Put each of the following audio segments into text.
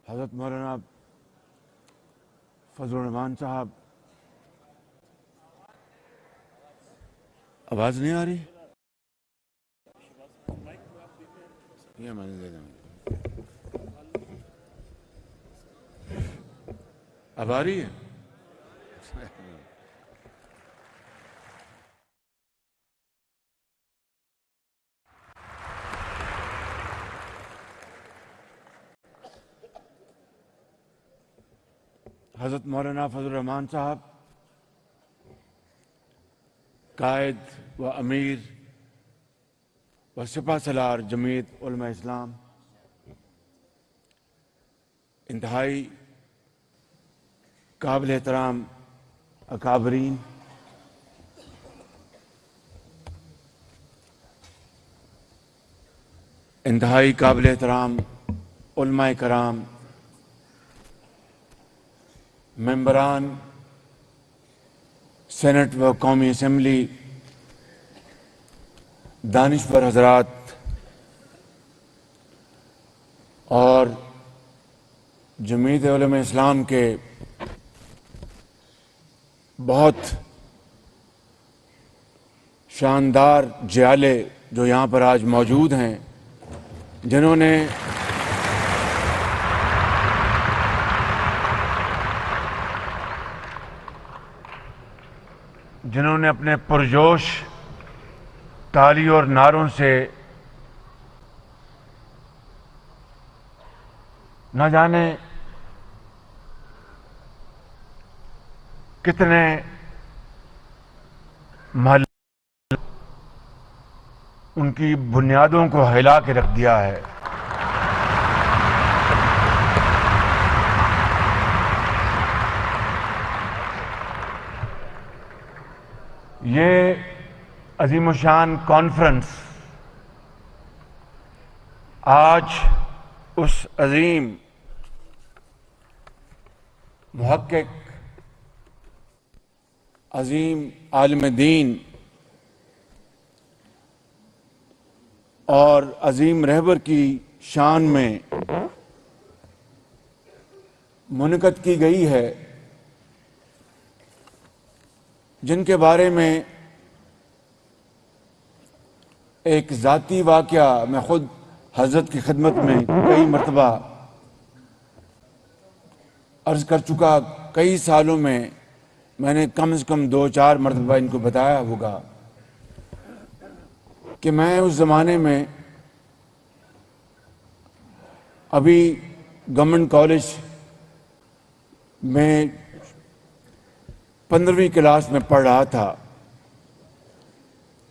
حضرت مولانا فضل الرحمان صاحب، آواز نہیں آ رہی؟ یہ میں نے دے دیں، اب آ رہی ہے؟ حضرت مولانا فضل الرحمان صاحب قائد و امیر و سپہ سالار جمعیت علماء اسلام، انتہائی قابل احترام اکابرین، انتہائی قابل احترام علماء کرام، ممبران سینٹ و قومی اسمبلی، دانشور حضرات اور جمعیت علماء اسلام کے بہت شاندار جیالے جو یہاں پر آج موجود ہیں، جنہوں نے اپنے پرجوش تالی اور نعروں سے نہ جانے کتنے محل ان کی بنیادوں کو ہلا کے رکھ دیا ہے۔ یہ عظیم الشان کانفرنس آج اس عظیم محقق، عظیم عالم دین اور عظیم رہبر کی شان میں منعقد کی گئی ہے، جن کے بارے میں ایک ذاتی واقعہ میں خود حضرت کی خدمت میں کئی مرتبہ عرض کر چکا۔ کئی سالوں میں نے کم سے کم 2-4 مرتبہ ان کو بتایا ہوگا کہ میں اس زمانے میں ابھی گورنمنٹ کالج میں 15ویں کلاس میں پڑھ رہا تھا،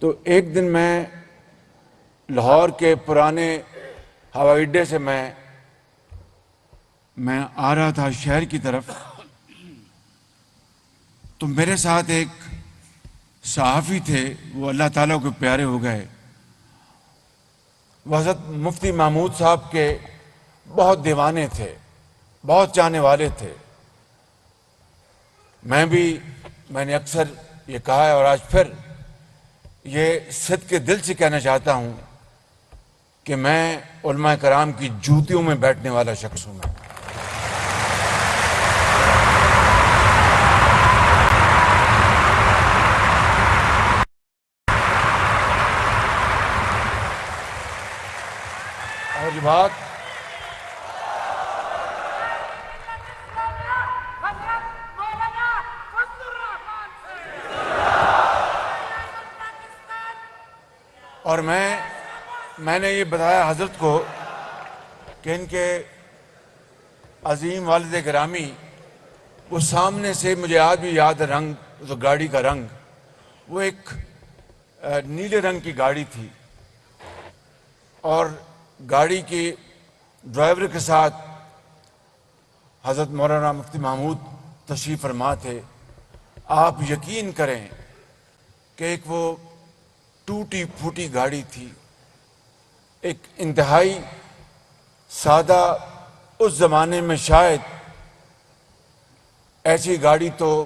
تو ایک دن میں لاہور کے پرانے ہوائی اڈے سے میں آ رہا تھا شہر کی طرف، تو میرے ساتھ ایک صحافی تھے، وہ اللہ تعالیٰ کو پیارے ہو گئے، وہ حضرت مفتی محمود صاحب کے بہت دیوانے تھے، بہت چاہنے والے تھے۔ میں نے اکثر یہ کہا ہے اور آج پھر یہ صدق کے دل سے کہنا چاہتا ہوں کہ میں علماء کرام کی جوتیوں میں بیٹھنے والا شخص ہوں۔ اور یہ بات اور میں نے یہ بتایا حضرت کو کہ ان کے عظیم والد گرامی، وہ سامنے سے مجھے آج بھی یاد ہے رنگ، تو گاڑی کا رنگ، وہ ایک نیلے رنگ کی گاڑی تھی، اور گاڑی کی ڈرائیور کے ساتھ حضرت مولانا مفتی محمود تشریف فرما تھے۔ آپ یقین کریں کہ ایک وہ ٹوٹی پھوٹی گاڑی تھی، ایک انتہائی سادہ، اس زمانے میں شاید ایسی گاڑی تو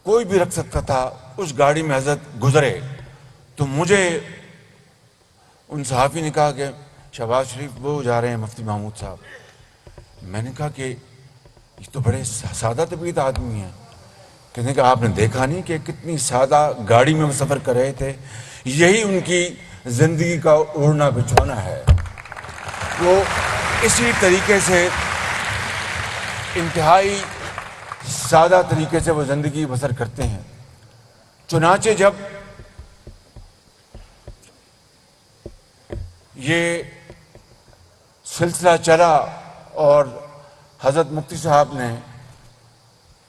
کوئی بھی رکھ سکتا تھا، اس گاڑی میں حضرت گزرے تو مجھے ان صحافی نے کہا کہ شہباز شریف وہ جا رہے ہیں مفتی محمود صاحب، میں نے کہا کہ یہ تو بڑے سادہ طبیعت آدمی ہیں. کہنے کہ آپ نے دیکھا نہیں کہ کتنی سادہ گاڑی میں وہ سفر کر رہے تھے, یہی ان کی زندگی کا اوڑھنا بچھونا ہے. وہ اسی طریقے سے انتہائی سادہ طریقے سے وہ زندگی بسر کرتے ہیں. چنانچہ جب یہ سلسلہ چلا اور حضرت مفتی صاحب نے,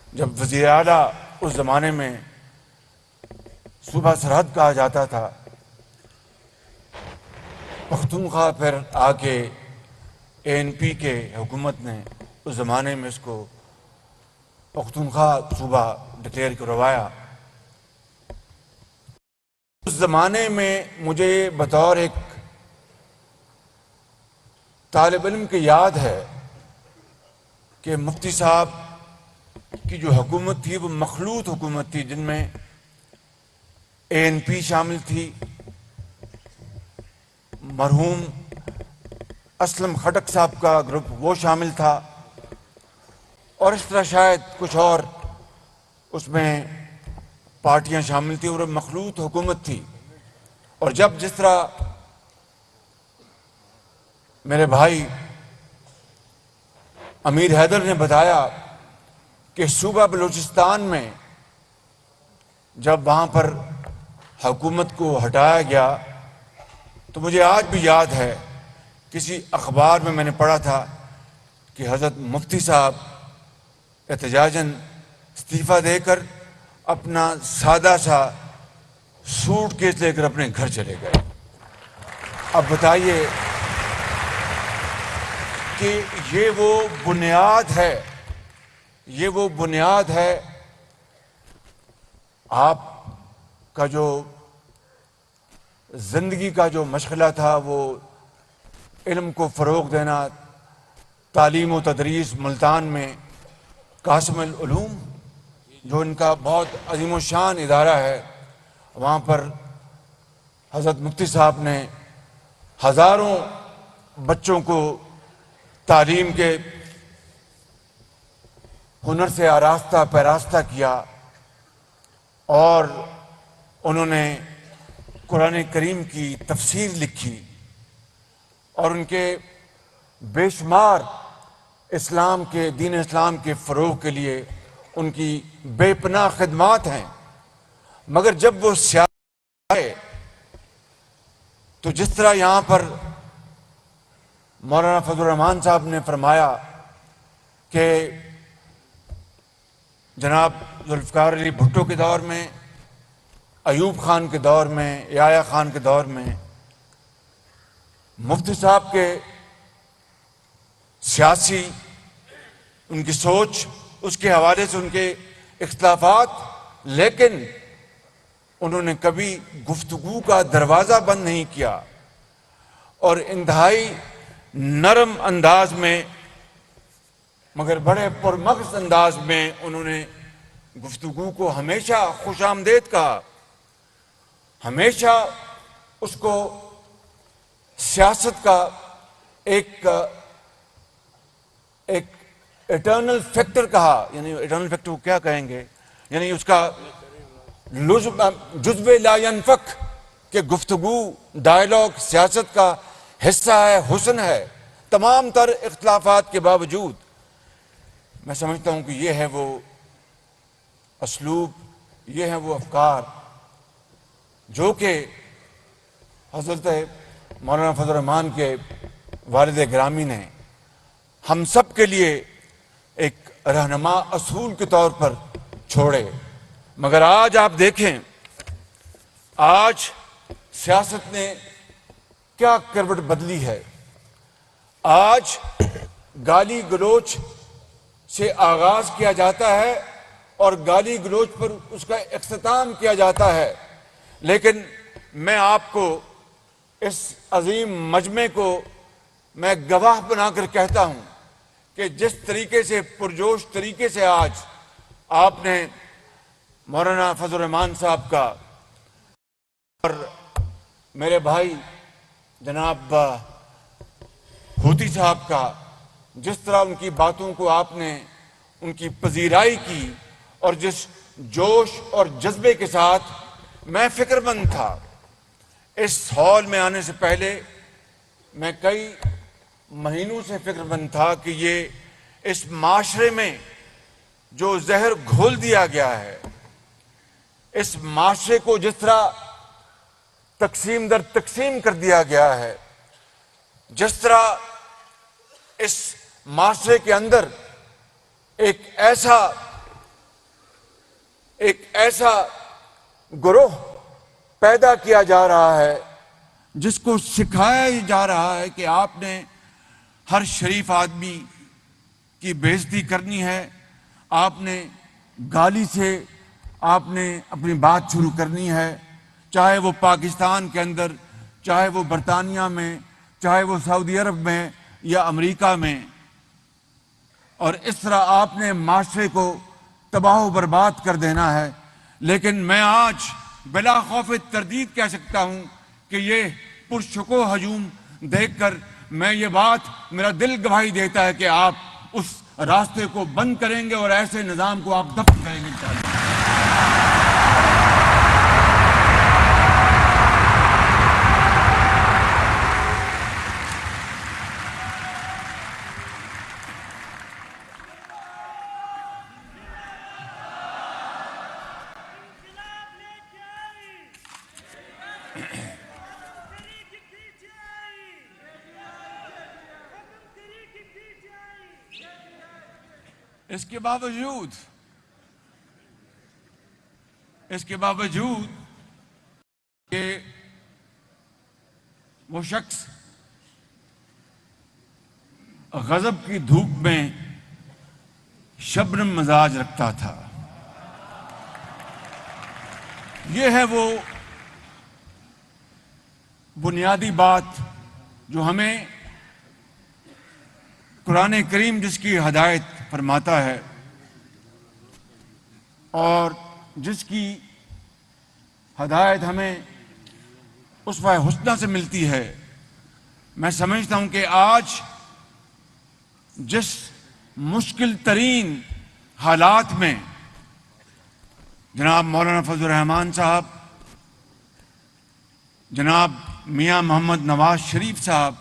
جب وزیر اعلیٰ اس زمانے میں صوبہ سرحد کہا جاتا تھا, پختونخوا پھر آ کے ANP کے حکومت نے اس زمانے میں اس کو پختونخوا صوبہ ڈکلیئر کروایا. اس زمانے میں مجھے بطور ایک طالب علم کی یاد ہے کہ مفتی صاحب کی جو حکومت تھی وہ مخلوط حکومت تھی, جن میں ANP شامل تھی, مرحوم اسلم خٹک صاحب کا گروپ وہ شامل تھا, اور اس طرح شاید کچھ اور اس میں پارٹیاں شامل تھیں, اور مخلوط حکومت تھی. اور جب جس طرح میرے بھائی امیر حیدر نے بتایا کہ صوبہ بلوچستان میں جب وہاں پر حکومت کو ہٹایا گیا, تو مجھے آج بھی یاد ہے کسی اخبار میں نے پڑھا تھا کہ حضرت مفتی صاحب احتجاجاً استعفیٰ دے کر اپنا سادہ سا سوٹ کیس لے کر اپنے گھر چلے گئے. اب بتائیے کہ یہ وہ بنیاد ہے, یہ وہ بنیاد ہے آپ کا جو زندگی کا جو مشغلہ تھا, وہ علم کو فروغ دینا, تعلیم و تدریس. ملتان میں قاسم العلوم جو ان کا بہت عظیم الشان ادارہ ہے, وہاں پر حضرت مفتی صاحب نے ہزاروں بچوں کو تعلیم کے ہنر سے آراستہ پیراستہ کیا, اور انہوں نے قرآن کریم کی تفسیر لکھی, اور ان کے بے شمار اسلام کے دین اسلام کے فروغ کے لیے ان کی بے پناہ خدمات ہیں. مگر جب وہ سیاست آئے تو جس طرح یہاں پر مولانا فضل الرحمان صاحب نے فرمایا کہ جناب ذوالفقار علی بھٹو کے دور میں, ایوب خان کے دور میں, یحییٰ خان کے دور میں, مفتی صاحب کے سیاسی ان کی سوچ, اس کے حوالے سے ان کے اختلافات, لیکن انہوں نے کبھی گفتگو کا دروازہ بند نہیں کیا, اور انتہائی نرم انداز میں مگر بڑے پرمغز انداز میں انہوں نے گفتگو کو ہمیشہ خوش آمدید کہا, ہمیشہ اس کو سیاست کا ایک ایٹرنل فیکٹر کہا. یعنی ایٹرنل فیکٹر کو کیا کہیں گے, یعنی اس کا جزو لا ينفک کہ گفتگو ڈائلاگ سیاست کا حصہ ہے, حسن ہے, تمام تر اختلافات کے باوجود. میں سمجھتا ہوں کہ یہ ہے وہ اسلوب, یہ ہیں وہ افکار جو کہ حضرت مولانا فضل الرحمان کے والد گرامی نے ہم سب کے لیے ایک رہنما اصول کے طور پر چھوڑے. مگر آج آپ دیکھیں, آج سیاست نے کیا کروٹ بدلی ہے. آج گالی گلوچ سے آغاز کیا جاتا ہے اور گالی گلوچ پر اس کا اختتام کیا جاتا ہے, لیکن میں آپ کو اس عظیم مجمع کو میں گواہ بنا کر کہتا ہوں کہ جس طریقے سے پرجوش طریقے سے آج آپ نے مولانا فضل الرحمان صاحب کا اور میرے بھائی جناب ہوتی صاحب کا جس طرح ان کی باتوں کو آپ نے ان کی پذیرائی کی اور جس جوش اور جذبے کے ساتھ میں فکر مند تھا اس ہال میں آنے سے پہلے، میں کئی مہینوں سے فکر مند تھا کہ یہ اس معاشرے میں جو زہر گھول دیا گیا ہے، اس معاشرے کو جس طرح تقسیم در تقسیم کر دیا گیا ہے، جس طرح اس معاشرے کے اندر ایک ایسا گروہ پیدا کیا جا رہا ہے جس کو سکھایا جا رہا ہے کہ آپ نے ہر شریف آدمی کی بےعزتی کرنی ہے، آپ نے گالی سے آپ نے اپنی بات شروع کرنی ہے، چاہے وہ پاکستان کے اندر، چاہے وہ برطانیہ میں، چاہے وہ سعودی عرب میں یا امریکہ میں، اور اس طرح آپ نے معاشرے کو تباہ و برباد کر دینا ہے۔ لیکن میں آج بلا خوف تردید کہہ سکتا ہوں کہ یہ پرشکوہ ہجوم دیکھ کر میں یہ بات، میرا دل گواہی دیتا ہے کہ آپ اس راستے کو بند کریں گے اور ایسے نظام کو آپ دفن کریں گے انشاءاللہ۔ اس کے باوجود کہ وہ شخص غضب کی دھوپ میں شبنم مزاج رکھتا تھا، یہ ہے وہ بنیادی بات جو ہمیں قرآن کریم جس کی ہدایت فرماتا ہے اور جس کی ہدایت ہمیں اسوہ حسنہ سے ملتی ہے۔ میں سمجھتا ہوں کہ آج جس مشکل ترین حالات میں جناب مولانا فضل الرحمان صاحب، جناب میاں محمد نواز شریف صاحب،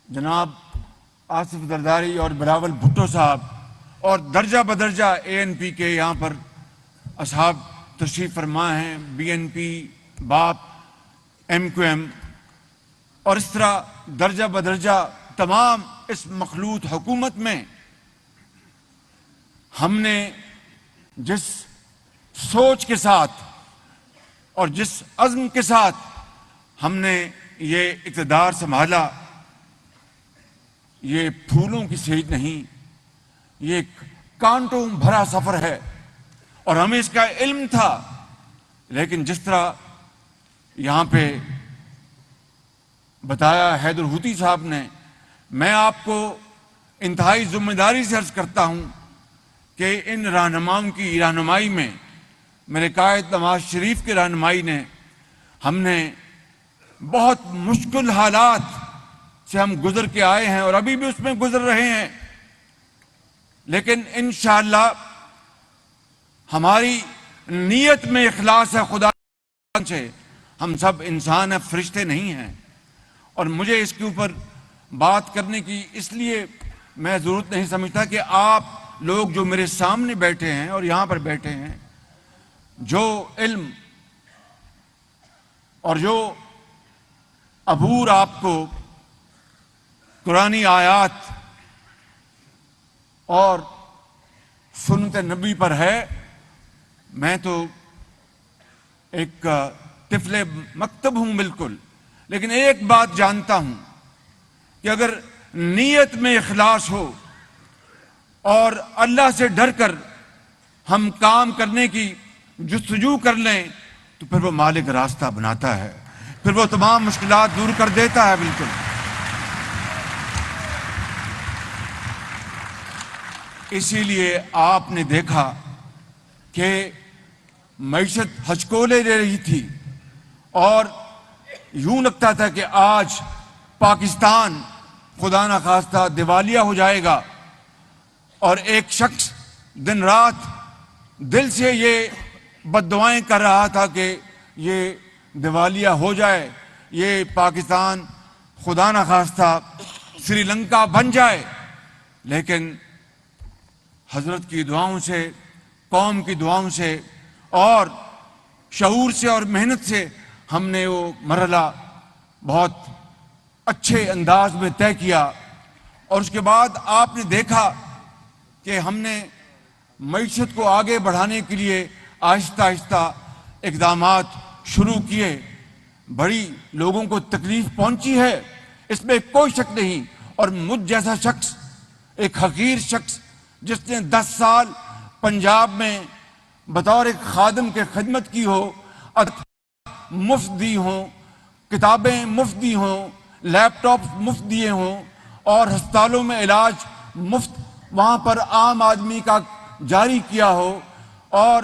جناب آصف زرداری اور بلاول بھٹو صاحب اور درجہ بدرجہ اے این پی کے یہاں پر اصحاب تشریف فرما ہیں، بی این پی، باپ، ایم کیو ایم، اور اس طرح درجہ بدرجہ تمام اس مخلوط حکومت میں ہم نے جس سوچ کے ساتھ اور جس عزم کے ساتھ ہم نے یہ اقتدار سنبھالا، یہ پھولوں کی سیج نہیں، یہ ایک کانٹوں بھرا سفر ہے اور ہمیں اس کا علم تھا۔ لیکن جس طرح یہاں پہ بتایا حیدر ہوتی صاحب نے، میں آپ کو انتہائی ذمہ داری سے عرض کرتا ہوں کہ ان رہنماؤں کی رہنمائی میں، میرے قائد نواز شریف کی رہنمائی نے، ہم نے بہت مشکل حالات سے ہم گزر کے آئے ہیں اور ابھی بھی اس میں گزر رہے ہیں، لیکن انشاءاللہ ہماری نیت میں اخلاص ہے۔ خدا سے ہم سب انسان ہیں، فرشتے نہیں ہیں، اور مجھے اس کے اوپر بات کرنے کی اس لیے میں ضرورت نہیں سمجھتا کہ آپ لوگ جو میرے سامنے بیٹھے ہیں اور یہاں پر بیٹھے ہیں، جو علم اور جو عبور آپ کو قرآنی آیات اور سنت نبی پر ہے، میں تو ایک طفل مکتب ہوں بالکل، لیکن ایک بات جانتا ہوں کہ اگر نیت میں اخلاص ہو اور اللہ سے ڈر کر ہم کام کرنے کی جستجو کر لیں تو پھر وہ مالک راستہ بناتا ہے، پھر وہ تمام مشکلات دور کر دیتا ہے۔ بالکل اسی لیے آپ نے دیکھا کہ معیشت ہچکولے لے رہی تھی اور یوں لگتا تھا کہ آج پاکستان خدا نخواستہ دیوالیہ ہو جائے گا اور ایک شخص دن رات دل سے یہ بد دعائیں کر رہا تھا کہ یہ دیوالیہ ہو جائے، یہ پاکستان خدا نخواستہ سری لنکا بن جائے، لیکن حضرت کی دعاؤں سے، قوم کی دعاؤں سے اور شعور سے اور محنت سے ہم نے وہ مرحلہ بہت اچھے انداز میں طے کیا۔ اور اس کے بعد آپ نے دیکھا کہ ہم نے معیشت کو آگے بڑھانے کے لیے آہستہ آہستہ اقدامات شروع کیے۔ بڑی لوگوں کو تکلیف پہنچی ہے، اس میں کوئی شک نہیں، اور مجھ جیسا شخص، ایک حقیر شخص جس نے 10 سال پنجاب میں بطور ایک خادم کے خدمت کی ہو، مفت دی ہوں، کتابیں مفت دی ہوں، لیپ ٹاپ مفت دیے ہوں، اور ہسپتالوں میں علاج مفت وہاں پر عام آدمی کا جاری کیا ہو، اور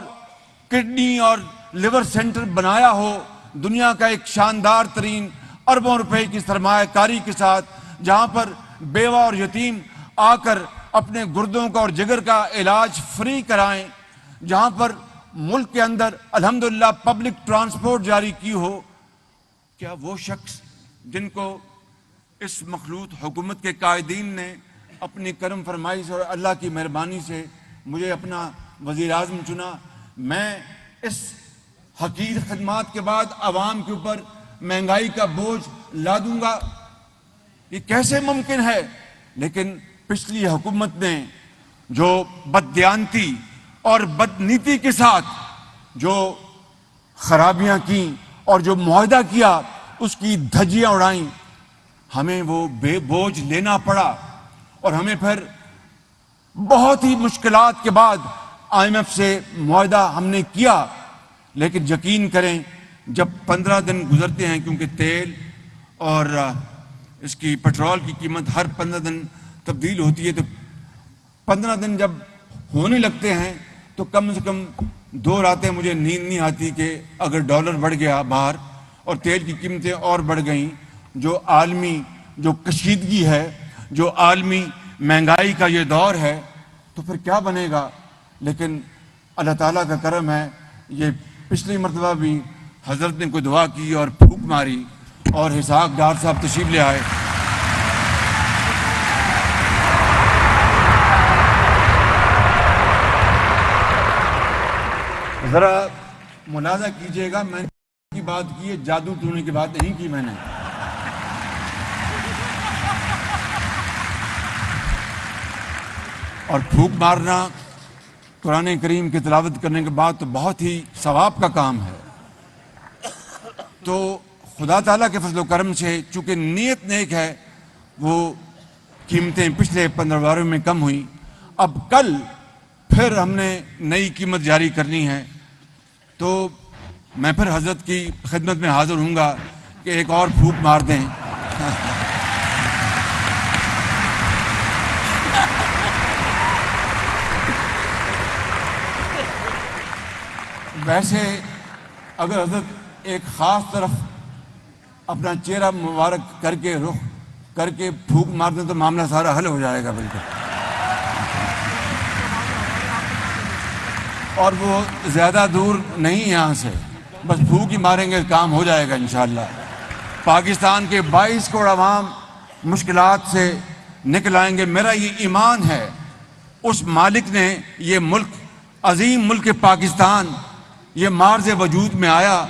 کڈنی اور لیور سینٹر بنایا ہو دنیا کا ایک شاندار ترین اربوں روپے کی سرمایہ کاری کے ساتھ، جہاں پر بیوہ اور یتیم آ کر اپنے گردوں کا اور جگر کا علاج فری کرائیں، جہاں پر ملک کے اندر الحمدللہ پبلک ٹرانسپورٹ جاری کی ہو۔ کیا وہ شخص جن کو اس مخلوط حکومت کے قائدین نے اپنی کرم فرمائی سے اور اللہ کی مہربانی سے مجھے اپنا وزیر اعظم چنا، میں اس حقیر خدمات کے بعد عوام کے اوپر مہنگائی کا بوجھ لا دوں گا؟ یہ کیسے ممکن ہے؟ لیکن پچھلی حکومت نے جو بددیانتی اور بدنیتی کے ساتھ جو خرابیاں کی اور جو معاہدہ کیا، اس کی دھجیاں اڑائیں، ہمیں وہ بے بوجھ لینا پڑا، اور ہمیں پھر بہت ہی مشکلات کے بعد IMF سے معاہدہ ہم نے کیا۔ لیکن یقین کریں، جب 15 دن گزرتے ہیں، کیونکہ تیل اور اس کی پیٹرول کی قیمت ہر 15 دن تبدیل ہوتی ہے، تو 15 دن جب ہونے لگتے ہیں تو کم سے کم 2 راتیں مجھے نیند نہیں آتی کہ اگر ڈالر بڑھ گیا باہر اور تیل کی قیمتیں اور بڑھ گئیں، جو عالمی جو کشیدگی ہے، جو عالمی مہنگائی کا یہ دور ہے، تو پھر کیا بنے گا؟ لیکن اللہ تعالیٰ کا کرم ہے، یہ پچھلی مرتبہ بھی حضرت نے کوئی دعا کی اور پھونک ماری اور اسحاق ڈار صاحب تشریف لے آئے۔ ذرا ملاحظہ کیجئے گا، میں نے کی بات کی ہے، جادو ٹونے کی بات نہیں کی میں نے۔ اور پھونک مارنا قرآن کریم کی تلاوت کرنے کے بعد تو بہت ہی ثواب کا کام ہے۔ تو خدا تعالیٰ کے فضل و کرم سے چونکہ نیت نیک ہے، وہ قیمتیں پچھلے 15 باروں میں کم ہوئیں۔ اب کل پھر ہم نے نئی قیمت جاری کرنی ہے، تو میں پھر حضرت کی خدمت میں حاضر ہوں گا کہ ایک اور پھونک مار دیں۔ ویسے اگر حضرت ایک خاص طرف اپنا چہرہ مبارک کر کے رخ کر کے پھونک مار دیں تو معاملہ سارا حل ہو جائے گا بالکل، اور وہ زیادہ دور نہیں یہاں سے، بس پھونک ہی ماریں گے، کام ہو جائے گا انشاءاللہ۔ پاکستان کے 22 کروڑ عوام مشکلات سے نکل آئیں گے، میرا یہ ایمان ہے۔ اس مالک نے یہ ملک، عظیم ملک پاکستان، یہ معرض وجود میں آیا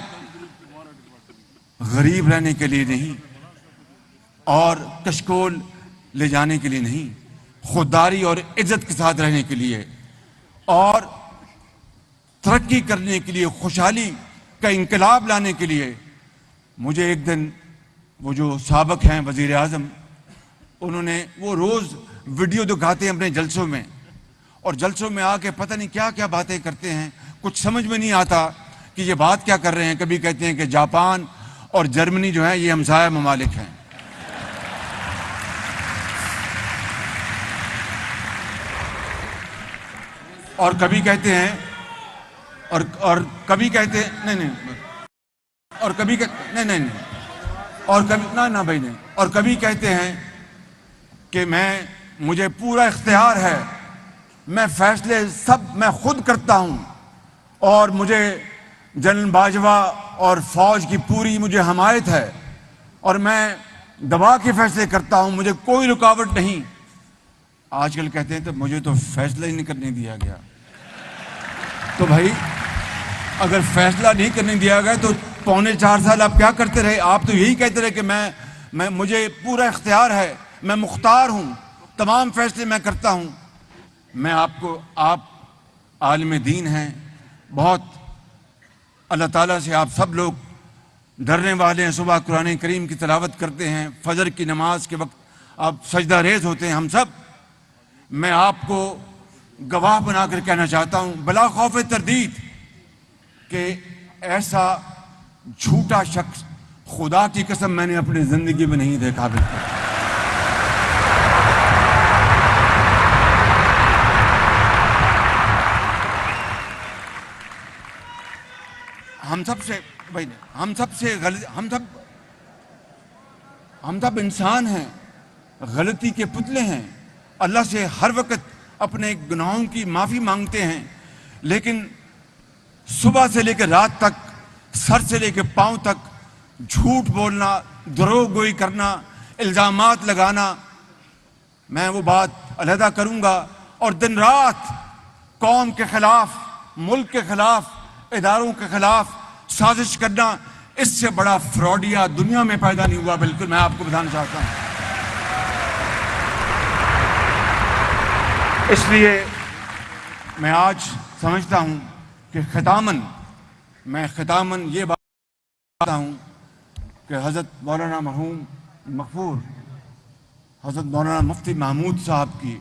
غریب رہنے کے لیے نہیں اور کشکول لے جانے کے لیے نہیں، خودداری اور عزت کے ساتھ رہنے کے لیے اور ترقی کرنے کے لیے، خوشحالی کا انقلاب لانے کے لیے۔ مجھے ایک دن وہ جو سابق ہیں وزیر اعظم، انہوں نے، وہ روز ویڈیو دکھاتے ہیں اپنے جلسوں میں، اور جلسوں میں آ کے پتہ نہیں کیا کیا باتیں کرتے ہیں، کچھ سمجھ میں نہیں آتا کہ یہ بات کیا کر رہے ہیں۔ کبھی کہتے ہیں کہ جاپان اور جرمنی جو ہیں یہ ہمسایہ ممالک ہیں، اور کبھی کہتے ہیں اور کبھی کہتے ہیں نہیں، اور کبھی نہیں، اور کبھی نہ بھائی نہیں، اور کبھی کہتے ہیں کہ مجھے پورا اختیار ہے، میں فیصلے سب میں خود کرتا ہوں، اور مجھے جنرل باجوہ اور فوج کی پوری مجھے حمایت ہے، اور میں دبا کے فیصلے کرتا ہوں، مجھے کوئی رکاوٹ نہیں۔ آج کل کہتے ہیں تو مجھے تو فیصلہ ہی نہیں کرنے دیا گیا۔ تو بھائی اگر فیصلہ نہیں کرنے دیا گیا تو 3.25 سال آپ کیا کرتے رہے؟ آپ تو یہی کہتے رہے کہ مجھے پورا اختیار ہے، میں مختار ہوں، تمام فیصلے میں کرتا ہوں۔ میں آپ عالم دین ہیں، بہت اللہ تعالیٰ سے آپ سب لوگ ڈرنے والے ہیں، صبح قرآن کریم کی تلاوت کرتے ہیں، فجر کی نماز کے وقت آپ سجدہ ریز ہوتے ہیں، ہم سب۔ میں آپ کو گواہ بنا کر کہنا چاہتا ہوں بلا خوف تردید کہ ایسا جھوٹا شخص خدا کی قسم میں نے اپنی زندگی میں نہیں دیکھا۔ بالکل ہم سب انسان ہیں، غلطی کے پتلے ہیں، اللہ سے ہر وقت اپنے گناہوں کی معافی مانگتے ہیں، لیکن صبح سے لے کے رات تک، سر سے لے کے پاؤں تک جھوٹ بولنا، دروغ گوئی کرنا، الزامات لگانا، میں وہ بات علیحدہ کروں گا۔ اور دن رات قوم کے خلاف، ملک کے خلاف، اداروں کے خلاف سازش کرنا، اس سے بڑا فراڈیا دنیا میں پیدا نہیں ہوا۔ بالکل میں آپ کو بتانا چاہتا ہوں۔ اس لیے میں آج سمجھتا ہوں کہ ختاماً یہ بات کہتا ہوں کہ حضرت مولانا مرحوم مغفور حضرت مولانا مفتی محمود صاحب کی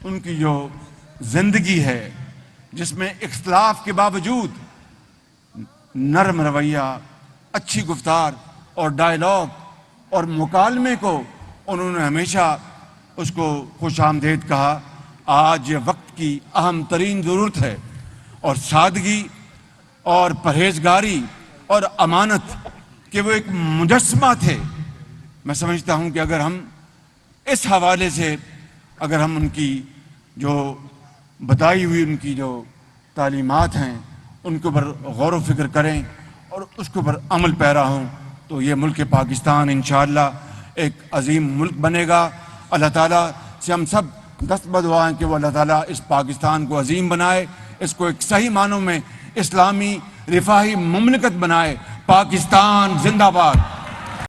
ان کی جو زندگی ہے، جس میں اختلاف کے باوجود نرم رویہ، اچھی گفتار اور ڈائیلاگ اور مکالمے کو انہوں نے ہمیشہ اس کو خوش آمدید کہا۔ آج یہ وقت کی اہم ترین ضرورت ہے، اور سادگی اور پرہیزگاری اور امانت کہ وہ ایک مجسمہ تھے۔ میں سمجھتا ہوں کہ اگر ہم اس حوالے سے ان کی جو بتائی ہوئی ان کی جو تعلیمات ہیں ان کے اوپر غور و فکر کریں اور اس کے اوپر عمل پیرا ہوں، تو یہ ملک پاکستان انشاءاللہ ایک عظیم ملک بنے گا۔ اللہ تعالیٰ سے ہم سب دست بدعا ہیں کہ وہ اللہ تعالیٰ اس پاکستان کو عظیم بنائے، اس کو ایک صحیح معنوں میں اسلامی رفاہی مملکت بنائے۔ پاکستان زندہ باد۔